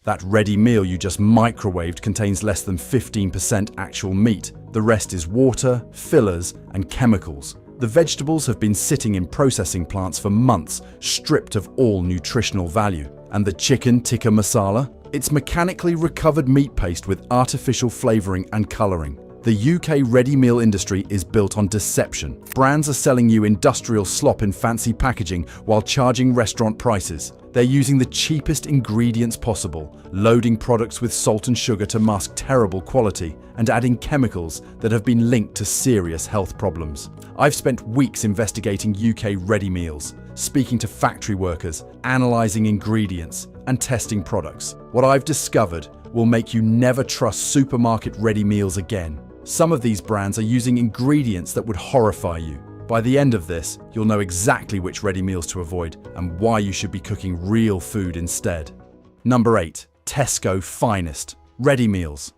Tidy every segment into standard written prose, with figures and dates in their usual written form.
That ready meal you just microwaved contains less than 15% actual meat. The rest is water, fillers, and chemicals. The vegetables have been sitting in processing plants for months, stripped of all nutritional value. And the chicken tikka masala? It's mechanically recovered meat paste with artificial flavoring and coloring. The UK ready meal industry is built on deception. Brands are selling you industrial slop in fancy packaging while charging restaurant prices. They're using the cheapest ingredients possible, loading products with salt and sugar to mask terrible quality, and adding chemicals that have been linked to serious health problems. I've spent weeks investigating UK ready meals, speaking to factory workers, analysing ingredients, and testing products. What I've discovered will make you never trust supermarket ready meals again. Some of these brands are using ingredients that would horrify you. By the end of this, you'll know exactly which ready meals to avoid and why you should be cooking real food instead. Number 8. Tesco Finest Ready Meals.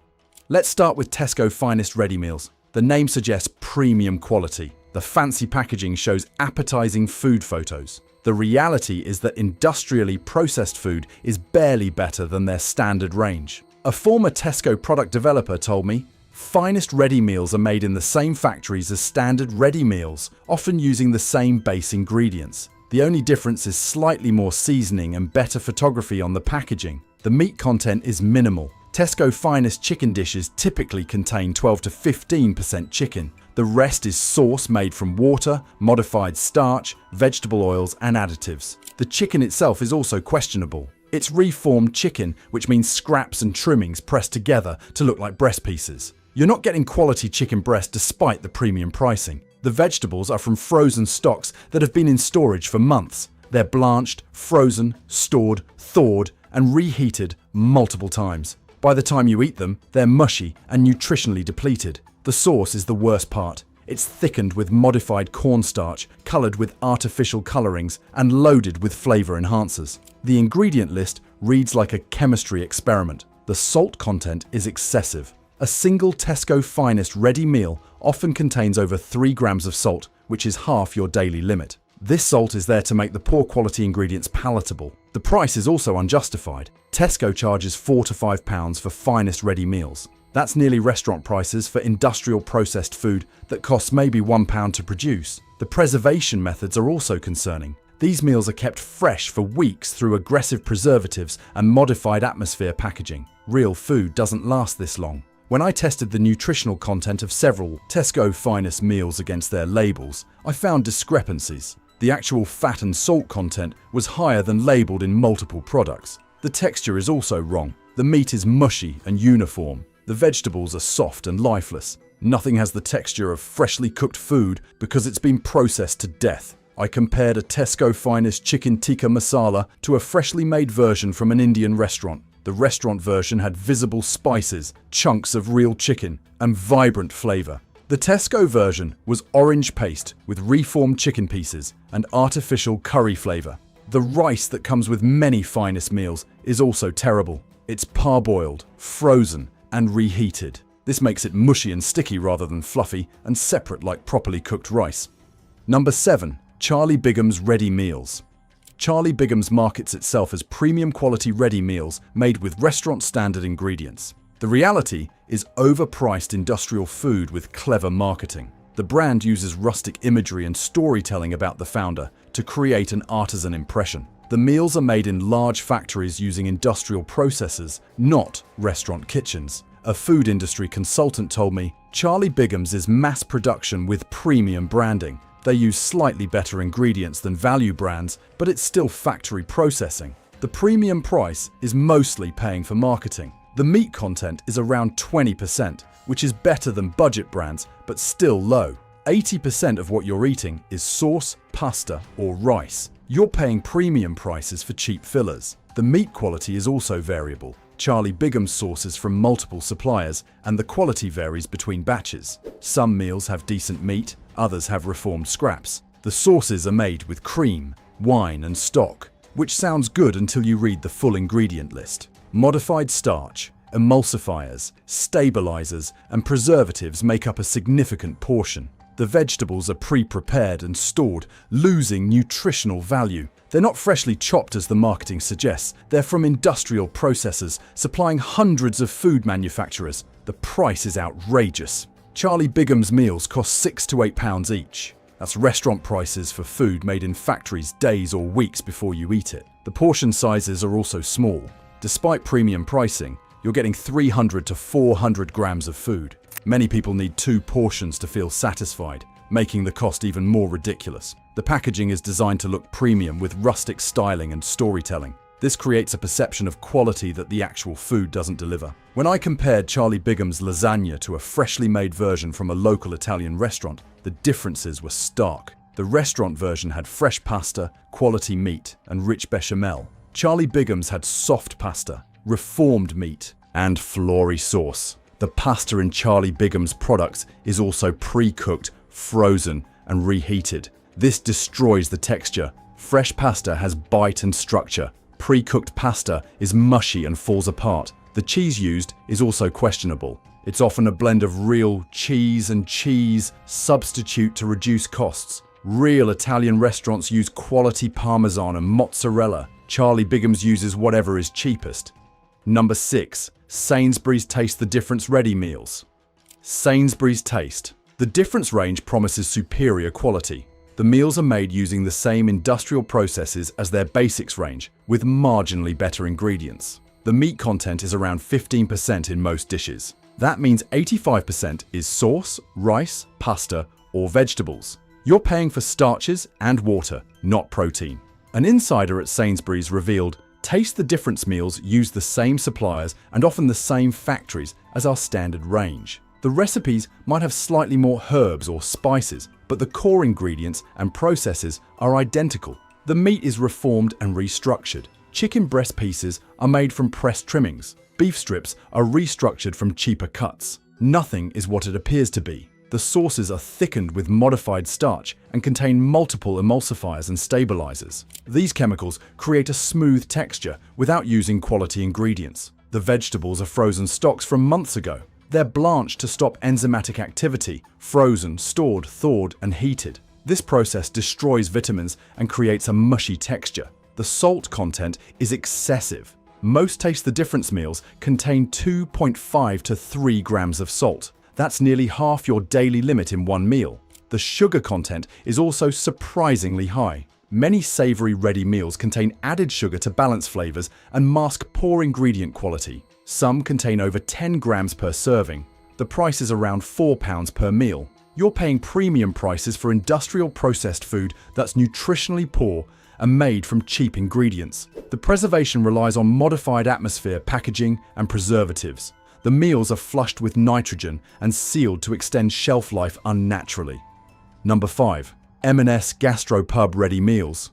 Let's start with Tesco Finest Ready Meals. The name suggests premium quality. The fancy packaging shows appetizing food photos. The reality is that industrially processed food is barely better than their standard range. A former Tesco product developer told me, Finest ready meals are made in the same factories as standard ready meals, often using the same base ingredients. The only difference is slightly more seasoning and better photography on the packaging. The meat content is minimal. Tesco Finest chicken dishes typically contain 12 to 15% chicken. The rest is sauce made from water, modified starch, vegetable oils, and additives. The chicken itself is also questionable. It's reformed chicken, which means scraps and trimmings pressed together to look like breast pieces. You're not getting quality chicken breast despite the premium pricing. The vegetables are from frozen stocks that have been in storage for months. They're blanched, frozen, stored, thawed, and reheated multiple times. By the time you eat them, they're mushy and nutritionally depleted. The sauce is the worst part. It's thickened with modified cornstarch, coloured with artificial colourings, and loaded with flavour enhancers. The ingredient list reads like a chemistry experiment. The salt content is excessive. A single Tesco Finest ready meal often contains over 3 grams of salt, which is half your daily limit. This salt is there to make the poor quality ingredients palatable. The price is also unjustified. Tesco charges £4 to £5 for Finest ready meals. That's nearly restaurant prices for industrial processed food that costs maybe £1 to produce. The preservation methods are also concerning. These meals are kept fresh for weeks through aggressive preservatives and modified atmosphere packaging. Real food doesn't last this long. When I tested the nutritional content of several Tesco Finest meals against their labels, I found discrepancies. The actual fat and salt content was higher than labelled in multiple products. The texture is also wrong. The meat is mushy and uniform. The vegetables are soft and lifeless. Nothing has the texture of freshly cooked food because it's been processed to death. I compared a Tesco Finest chicken tikka masala to a freshly made version from an Indian restaurant. The restaurant version had visible spices, chunks of real chicken, and vibrant flavour. The Tesco version was orange paste with reformed chicken pieces and artificial curry flavour. The rice that comes with many Finest meals is also terrible. It's parboiled, frozen, and reheated. This makes it mushy and sticky rather than fluffy and separate like properly cooked rice. Number 7. Charlie Bigham's Ready Meals. Charlie Bigham's markets itself as premium quality ready meals made with restaurant standard ingredients. The reality is overpriced industrial food with clever marketing. The brand uses rustic imagery and storytelling about the founder to create an artisan impression. The meals are made in large factories using industrial processes, not restaurant kitchens. A food industry consultant told me, Charlie Bigham's is mass production with premium branding. They use slightly better ingredients than value brands, but it's still factory processing. The premium price is mostly paying for marketing. The meat content is around 20%, which is better than budget brands, but still low. 80% of what you're eating is sauce, pasta, or rice. You're paying premium prices for cheap fillers. The meat quality is also variable. Charlie Bigham's sources from multiple suppliers, and the quality varies between batches. Some meals have decent meat, others have reformed scraps. The sauces are made with cream, wine, and stock, which sounds good until you read the full ingredient list. Modified starch, emulsifiers, stabilizers, and preservatives make up a significant portion. The vegetables are pre-prepared and stored, losing nutritional value. They're not freshly chopped as the marketing suggests. They're from industrial processors, supplying hundreds of food manufacturers. The price is outrageous. Charlie Bigham's meals cost £6 to £8 each. That's restaurant prices for food made in factories days or weeks before you eat it. The portion sizes are also small. Despite premium pricing, you're getting 300 to 400 grams of food. Many people need 2 portions to feel satisfied, making the cost even more ridiculous. The packaging is designed to look premium with rustic styling and storytelling. This creates a perception of quality that the actual food doesn't deliver. When I compared Charlie Bigham's lasagna to a freshly made version from a local Italian restaurant, the differences were stark. The restaurant version had fresh pasta, quality meat, and rich bechamel. Charlie Bigham's had soft pasta, reformed meat, and flory sauce. The pasta in Charlie Bigham's products is also pre-cooked, frozen, and reheated. This destroys the texture. Fresh pasta has bite and structure. Pre-cooked pasta is mushy and falls apart. The cheese used is also questionable. It's often a blend of real cheese and cheese substitute to reduce costs. Real Italian restaurants use quality Parmesan and mozzarella. Charlie Bigham's uses whatever is cheapest. Number 6. Sainsbury's Taste the Difference Ready Meals. Sainsbury's Taste. The Difference range promises superior quality. The meals are made using the same industrial processes as their basics range, with marginally better ingredients. The meat content is around 15% in most dishes. That means 85% is sauce, rice, pasta, or vegetables. You're paying for starches and water, not protein. An insider at Sainsbury's revealed, Taste the Difference meals use the same suppliers and often the same factories as our standard range. The recipes might have slightly more herbs or spices, but the core ingredients and processes are identical. The meat is reformed and restructured. Chicken breast pieces are made from pressed trimmings. Beef strips are restructured from cheaper cuts. Nothing is what it appears to be. The sauces are thickened with modified starch and contain multiple emulsifiers and stabilizers. These chemicals create a smooth texture without using quality ingredients. The vegetables are frozen stocks from months ago. They're blanched to stop enzymatic activity, frozen, stored, thawed, and heated. This process destroys vitamins and creates a mushy texture. The salt content is excessive. Most Taste the Difference meals contain 2.5 to 3 grams of salt. That's nearly half your daily limit in one meal. The sugar content is also surprisingly high. Many savory ready meals contain added sugar to balance flavors and mask poor ingredient quality. Some contain over 10 grams per serving. The price is around £4 per meal. You're paying premium prices for industrial processed food that's nutritionally poor and made from cheap ingredients. The preservation relies on modified atmosphere packaging and preservatives. The meals are flushed with nitrogen and sealed to extend shelf life unnaturally. Number 5. M&S Gastropub Ready Meals.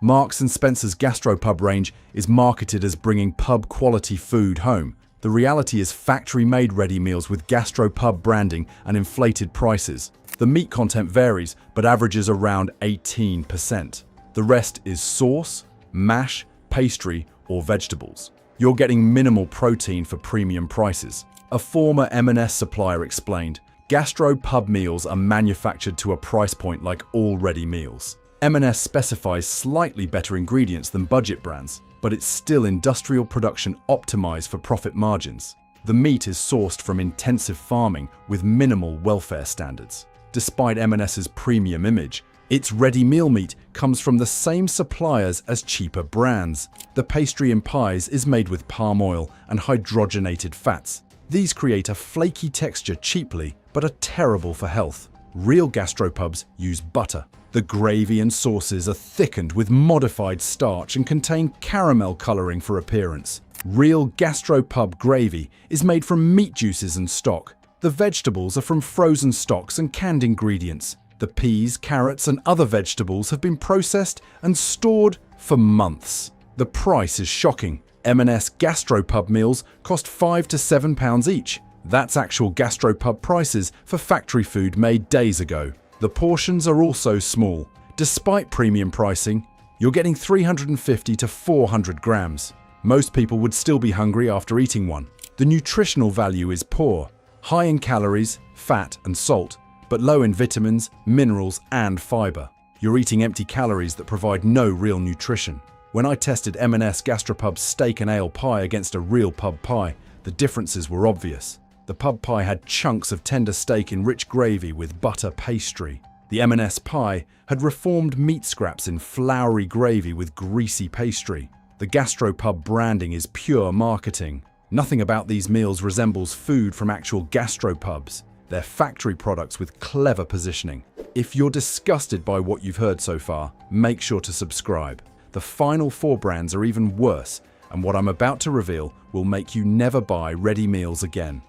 Marks & Spencer's Gastropub range is marketed as bringing pub-quality food home. The reality is factory-made ready meals with Gastropub branding and inflated prices. The meat content varies, but averages around 18%. The rest is sauce, mash, pastry, or vegetables. You're getting minimal protein for premium prices. A former M&S supplier explained, Gastropub meals are manufactured to a price point like all ready meals. M&S specifies slightly better ingredients than budget brands, but it's still industrial production optimized for profit margins. The meat is sourced from intensive farming with minimal welfare standards. Despite M&S's premium image, its ready meal meat comes from the same suppliers as cheaper brands. The pastry in pies is made with palm oil and hydrogenated fats. These create a flaky texture cheaply, but are terrible for health. Real gastropubs use butter. The gravy and sauces are thickened with modified starch and contain caramel coloring for appearance. Real gastropub gravy is made from meat juices and stock. The vegetables are from frozen stocks and canned ingredients. The peas, carrots, and other vegetables have been processed and stored for months. The price is shocking. M&S Gastropub meals cost £5 to £7 each. That's actual gastropub prices for factory food made days ago. The portions are also small. Despite premium pricing, you're getting 350 to 400 grams. Most people would still be hungry after eating one. The nutritional value is poor, high in calories, fat, and salt, but low in vitamins, minerals, and fiber. You're eating empty calories that provide no real nutrition. When I tested M&S Gastropub's steak and ale pie against a real pub pie, the differences were obvious. The pub pie had chunks of tender steak in rich gravy with butter pastry. The M&S pie had reformed meat scraps in floury gravy with greasy pastry. The Gastropub branding is pure marketing. Nothing about these meals resembles food from actual gastropubs. They're factory products with clever positioning. If you're disgusted by what you've heard so far, make sure to subscribe. The final 4 brands are even worse, and what I'm about to reveal will make you never buy ready meals again.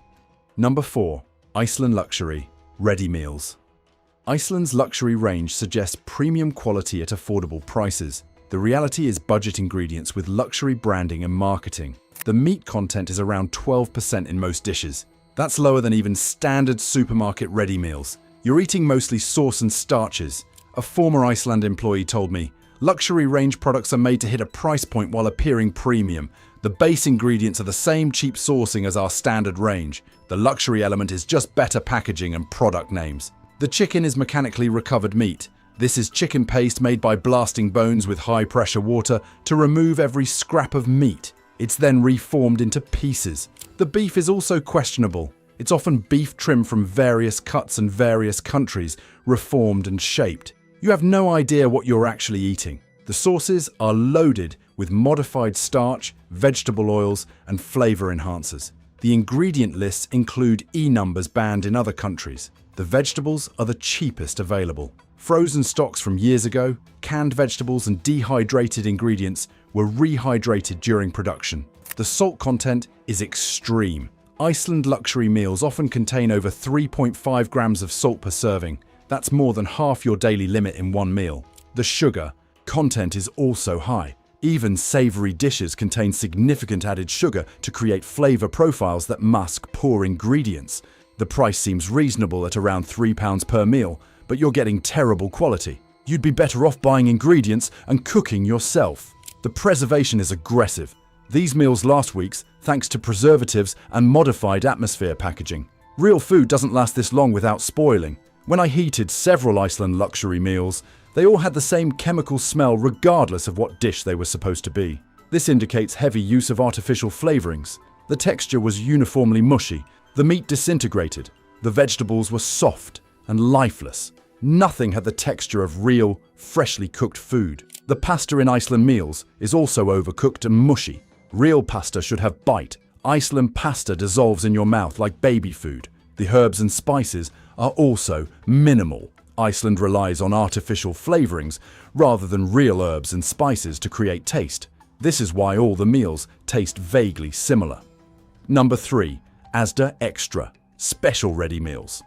Number 4. Iceland Luxury Ready Meals. Iceland's luxury range suggests premium quality at affordable prices. The reality is budget ingredients with luxury branding and marketing. The meat content is around 12% in most dishes. That's lower than even standard supermarket ready meals. You're eating mostly sauce and starches. A former Iceland employee told me, "Luxury range products are made to hit a price point while appearing premium. The base ingredients are the same cheap sourcing as our standard range. The luxury element is just better packaging and product names." The chicken is mechanically recovered meat. This is chicken paste made by blasting bones with high-pressure water to remove every scrap of meat. It's then reformed into pieces. The beef is also questionable. It's often beef trim from various cuts and various countries, reformed and shaped. You have no idea what you're actually eating. The sauces are loaded with modified starch, vegetable oils, and flavor enhancers. The ingredient lists include E-numbers banned in other countries. The vegetables are the cheapest available. Frozen stocks from years ago, canned vegetables and dehydrated ingredients were rehydrated during production. The salt content is extreme. Iceland luxury meals often contain over 3.5 grams of salt per serving. That's more than half your daily limit in one meal. The sugar content is also high. Even savory dishes contain significant added sugar to create flavor profiles that mask poor ingredients. The price seems reasonable at around £3 per meal, but you're getting terrible quality. You'd be better off buying ingredients and cooking yourself. The preservation is aggressive. These meals last weeks thanks to preservatives and modified atmosphere packaging. Real food doesn't last this long without spoiling. When I heated several Iceland luxury meals, they all had the same chemical smell regardless of what dish they were supposed to be. This indicates heavy use of artificial flavorings. The texture was uniformly mushy. The meat disintegrated. The vegetables were soft and lifeless. Nothing had the texture of real, freshly cooked food. The pasta in Iceland meals is also overcooked and mushy. Real pasta should have bite. Iceland pasta dissolves in your mouth like baby food. The herbs and spices are also minimal. Iceland relies on artificial flavorings rather than real herbs and spices to create taste. This is why all the meals taste vaguely similar. Number 3. Asda Extra Special Ready Meals.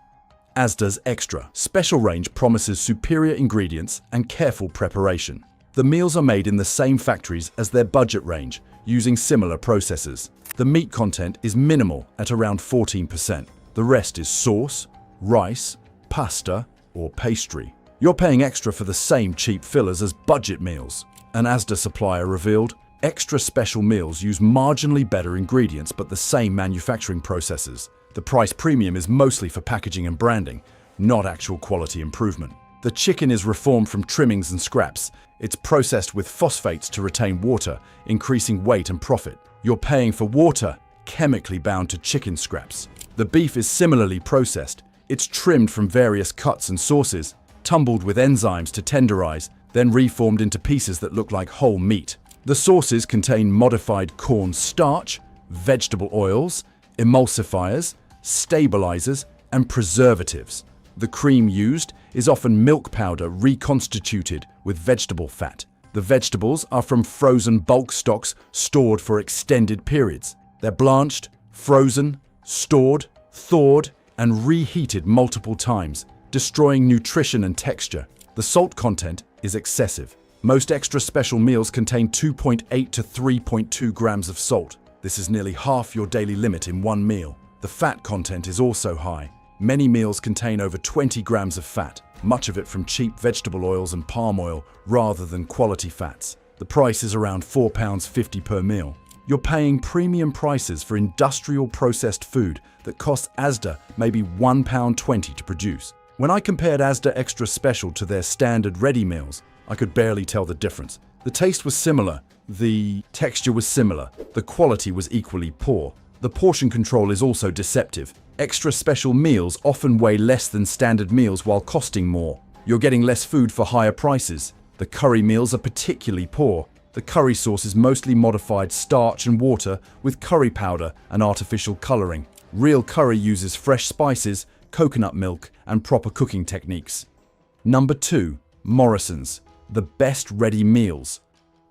Asda's Extra Special range promises superior ingredients and careful preparation. The meals are made in the same factories as their budget range, using similar processes. The meat content is minimal at around 14%. The rest is sauce, rice, pasta, or pastry. You're paying extra for the same cheap fillers as budget meals. An Asda supplier revealed, extra special meals use marginally better ingredients but the same manufacturing processes. The price premium is mostly for packaging and branding, not actual quality improvement. The chicken is reformed from trimmings and scraps. It's processed with phosphates to retain water, increasing weight and profit. You're paying for water, chemically bound to chicken scraps. The beef is similarly processed. It's trimmed from various cuts and sauces, tumbled with enzymes to tenderize, then reformed into pieces that look like whole meat. The sauces contain modified corn starch, vegetable oils, emulsifiers, stabilizers, and preservatives. The cream used is often milk powder reconstituted with vegetable fat. The vegetables are from frozen bulk stocks stored for extended periods. They're blanched, frozen, stored, thawed, and reheated multiple times, destroying nutrition and texture. The salt content is excessive. Most extra special meals contain 2.8 to 3.2 grams of salt. This is nearly half your daily limit in one meal. The fat content is also high. Many meals contain over 20 grams of fat, much of it from cheap vegetable oils and palm oil rather than quality fats. The price is around £4.50 per meal. You're paying premium prices for industrial processed food that costs Asda maybe £1.20 to produce. When I compared Asda Extra Special to their standard ready meals, I could barely tell the difference. The taste was similar, the texture was similar, the quality was equally poor. The portion control is also deceptive. Extra Special meals often weigh less than standard meals while costing more. You're getting less food for higher prices. The curry meals are particularly poor. The curry sauce is mostly modified starch and water with curry powder and artificial coloring. Real curry uses fresh spices, coconut milk, and proper cooking techniques. Number 2. Morrison's. The best ready meals.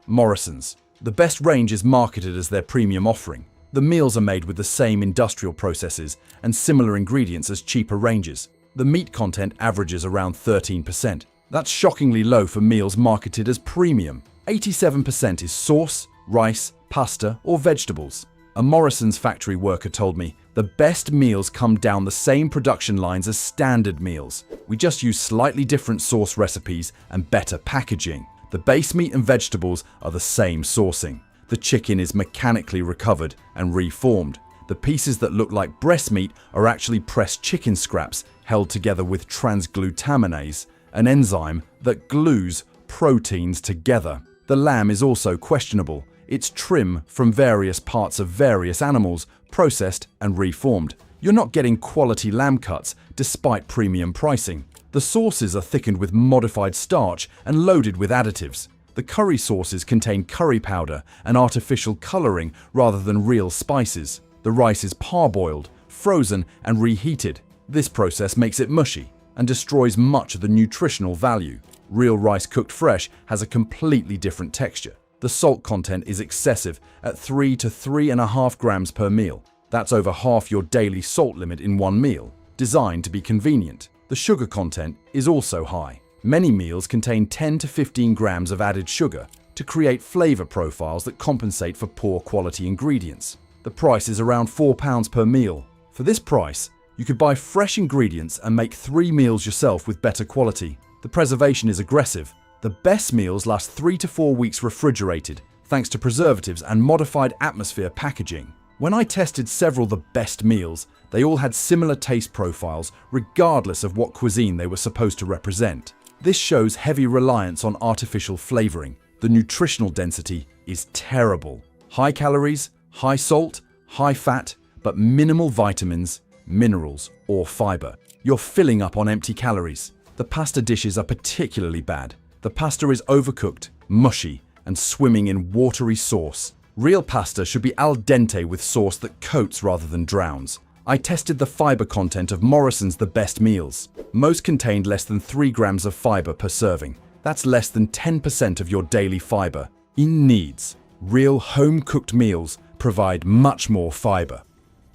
Morrison's. The best range is marketed as their premium offering. The meals are made with the same industrial processes and similar ingredients as cheaper ranges. The meat content averages around 13%. That's shockingly low for meals marketed as premium. 87% is sauce, rice, pasta, or vegetables. A Morrison's factory worker told me, the best meals come down the same production lines as standard meals. We just use slightly different sauce recipes and better packaging. The base meat and vegetables are the same sourcing. The chicken is mechanically recovered and reformed. The pieces that look like breast meat are actually pressed chicken scraps held together with transglutaminase, an enzyme that glues proteins together. The lamb is also questionable. It's trim from various parts of various animals, processed and reformed. You're not getting quality lamb cuts despite premium pricing. The sauces are thickened with modified starch and loaded with additives. The curry sauces contain curry powder and artificial coloring rather than real spices. The rice is parboiled, frozen and reheated. This process makes it mushy and destroys much of the nutritional value. Real rice cooked fresh has a completely different texture. The salt content is excessive at 3 to 3.5 grams per meal. That's over half your daily salt limit in one meal, designed to be convenient. The sugar content is also high. Many meals contain 10 to 15 grams of added sugar to create flavor profiles that compensate for poor quality ingredients. The price is around £4 per meal. For this price, you could buy fresh ingredients and make 3 meals yourself with better quality. The preservation is aggressive. The best meals last 3 to 4 weeks refrigerated, thanks to preservatives and modified atmosphere packaging. When I tested several of the best meals, they all had similar taste profiles regardless of what cuisine they were supposed to represent. This shows heavy reliance on artificial flavoring. The nutritional density is terrible. High calories, high salt, high fat, but minimal vitamins, minerals, or fiber. You're filling up on empty calories. The pasta dishes are particularly bad. The pasta is overcooked, mushy, and swimming in watery sauce. Real pasta should be al dente with sauce that coats rather than drowns. I tested the fiber content of Morrison's The Best Meals. Most contained less than 3 grams of fiber per serving. That's less than 10% of your daily fiber. In needs, real home-cooked meals provide much more fiber.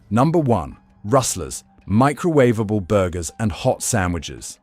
Number 1. Rustler's microwavable burgers and hot sandwiches.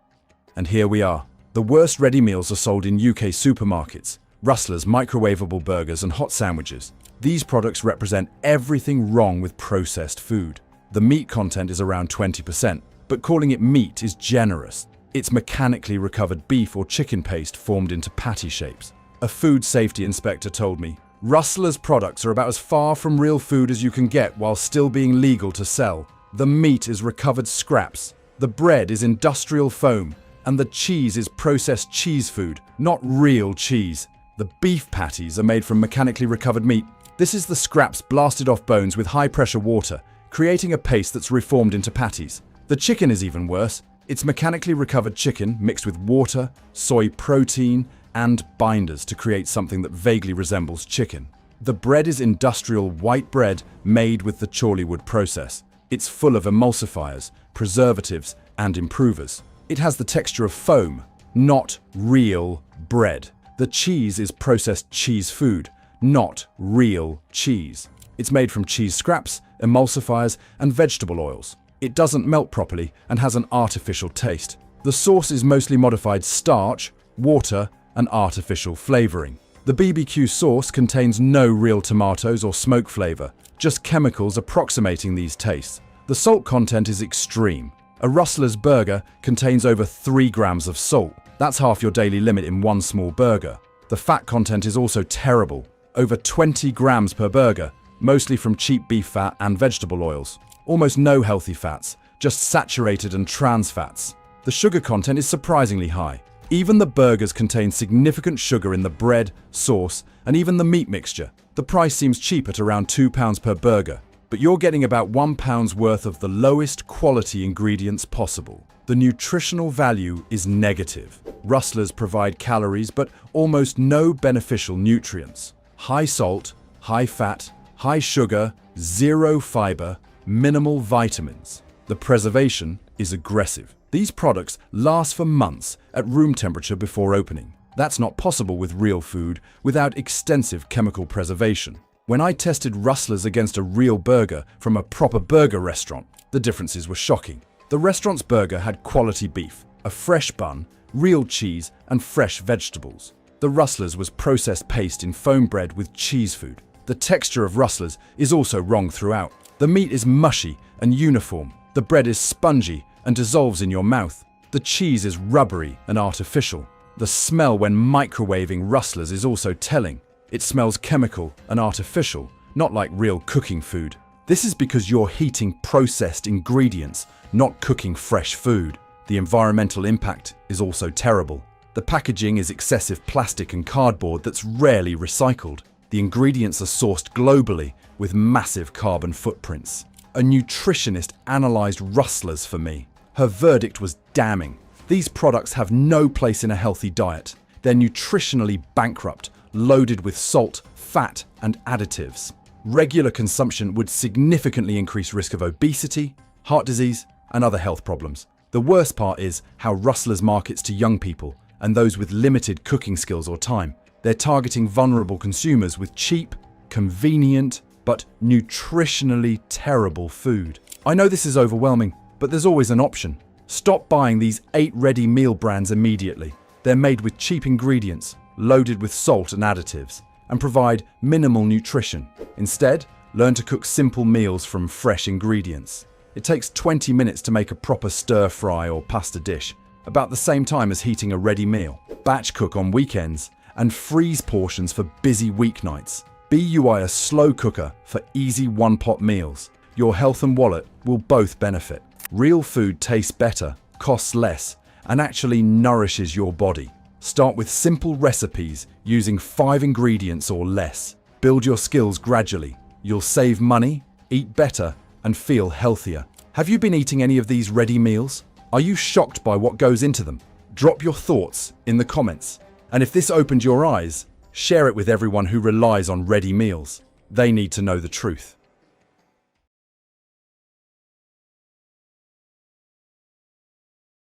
And here we are. The worst ready meals are sold in UK supermarkets. Rustler's microwavable burgers and hot sandwiches. These products represent everything wrong with processed food. The meat content is around 20%, but calling it meat is generous. It's mechanically recovered beef or chicken paste formed into patty shapes. A food safety inspector told me, Rustler's products are about as far from real food as you can get while still being legal to sell. The meat is recovered scraps. The bread is industrial foam. And the cheese is processed cheese food, not real cheese. The beef patties are made from mechanically recovered meat. This is the scraps blasted off bones with high-pressure water, creating a paste that's reformed into patties. The chicken is even worse. It's mechanically recovered chicken mixed with water, soy protein, and binders to create something that vaguely resembles chicken. The bread is industrial white bread made with the Chorleywood process. It's full of emulsifiers, preservatives, and improvers. It has the texture of foam, not real bread. The cheese is processed cheese food, not real cheese. It's made from cheese scraps, emulsifiers, and vegetable oils. It doesn't melt properly and has an artificial taste. The sauce is mostly modified starch, water, and artificial flavoring. The BBQ sauce contains no real tomatoes or smoke flavor, just chemicals approximating these tastes. The salt content is extreme. A Rustler's burger contains over 3 grams of salt. That's half your daily limit in one small burger. The fat content is also terrible. Over 20 grams per burger, mostly from cheap beef fat and vegetable oils. Almost no healthy fats, just saturated and trans fats. The sugar content is surprisingly high. Even the burgers contain significant sugar in the bread, sauce, and even the meat mixture. The price seems cheap at around £2 per burger, but you're getting about £1 worth of the lowest quality ingredients possible. The nutritional value is negative. Rustlers provide calories but almost no beneficial nutrients. High salt, high fat, high sugar, zero fiber, minimal vitamins. The preservation is aggressive. These products last for months at room temperature before opening. That's not possible with real food without extensive chemical preservation. When I tested rustlers against a real burger from a proper burger restaurant, the differences were shocking. The restaurant's burger had quality beef, a fresh bun, real cheese, and fresh vegetables. The rustlers was processed paste in foam bread with cheese food. The texture of rustlers is also wrong throughout. The meat is mushy and uniform. The bread is spongy and dissolves in your mouth. The cheese is rubbery and artificial. The smell when microwaving rustlers is also telling. It smells chemical and artificial, not like real cooking food. This is because you're heating processed ingredients, not cooking fresh food. The environmental impact is also terrible. The packaging is excessive plastic and cardboard that's rarely recycled. The ingredients are sourced globally with massive carbon footprints. A nutritionist analyzed rustlers for me. Her verdict was damning. These products have no place in a healthy diet. They're nutritionally bankrupt, loaded with salt, fat, and additives. Regular consumption would significantly increase risk of obesity, heart disease, and other health problems. The worst part is how rustlers markets to young people and those with limited cooking skills or time. They're targeting vulnerable consumers with cheap, convenient, but nutritionally terrible food. I know this is overwhelming, but there's always an option. Stop buying these 8 ready meal brands immediately. They're made with cheap ingredients, loaded with salt and additives, and provide minimal nutrition. Instead, learn to cook simple meals from fresh ingredients. It takes 20 minutes to make a proper stir-fry or pasta dish, about the same time as heating a ready meal. Batch cook on weekends and freeze portions for busy weeknights. BUI a slow cooker for easy one-pot meals. Your health and wallet will both benefit. Real food tastes better, costs less, and actually nourishes your body. Start with simple recipes using 5 ingredients or less. Build your skills gradually. You'll save money, eat better, and feel healthier. Have you been eating any of these ready meals? Are you shocked by what goes into them? Drop your thoughts in the comments. And if this opened your eyes, share it with everyone who relies on ready meals. They need to know the truth.